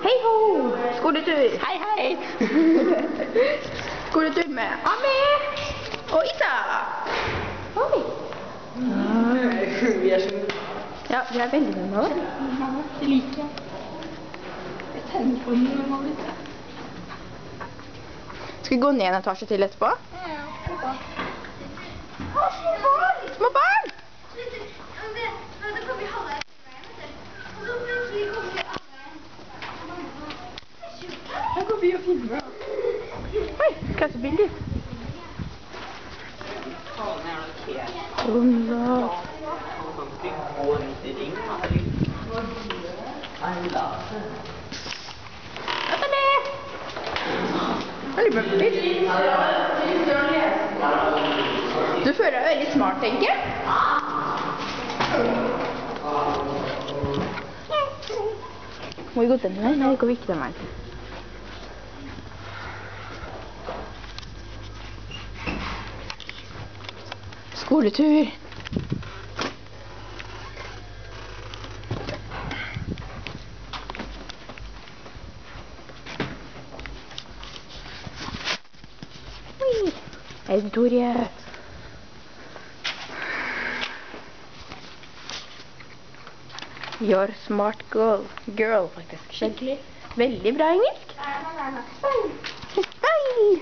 Hei ho! Skoletur! Hei hei! Skoletur med Ami og Isa! Oi! Vi er så mye. Ja, vi er veldig mye nå. Det liker jeg. Jeg tenner på den normalt. Skal vi gå ned en etasje til etterpå? Ja, små barn. Små barn! Her går vi og filmer. Oi, klassebilder. Du føler deg veldig smart, tenker jeg. Må vi gå den veien? Nei, går vi ikke den veien. Skoletur. Hei, Victoria. You're smart girl, faktisk. Skikkelig. Veldig bra engelsk. Hei!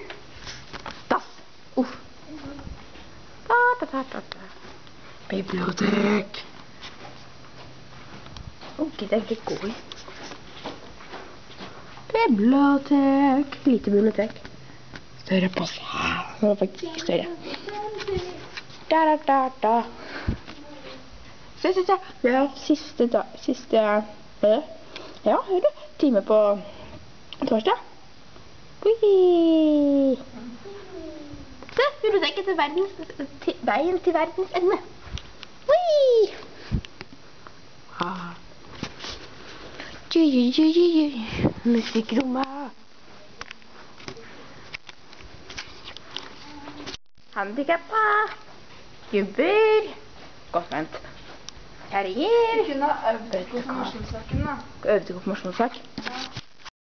Dass. Uff. Da. Bibliotek. Gidder jeg ikke gå i. Bibliotek. Lite bibliotek. Større plass. Det var faktisk ikke større. Da. Se. Vi har siste ja, hør du, time på torsdag. Ui! Se, biblioteket til veien til verdens ende. Ui! Musikkrommet. Handikappa. Gubber. Godt vent. Kjæringer. Vi kunne ha øvd på konfirmasjonssaken da. Øvde konfirmasjonssak.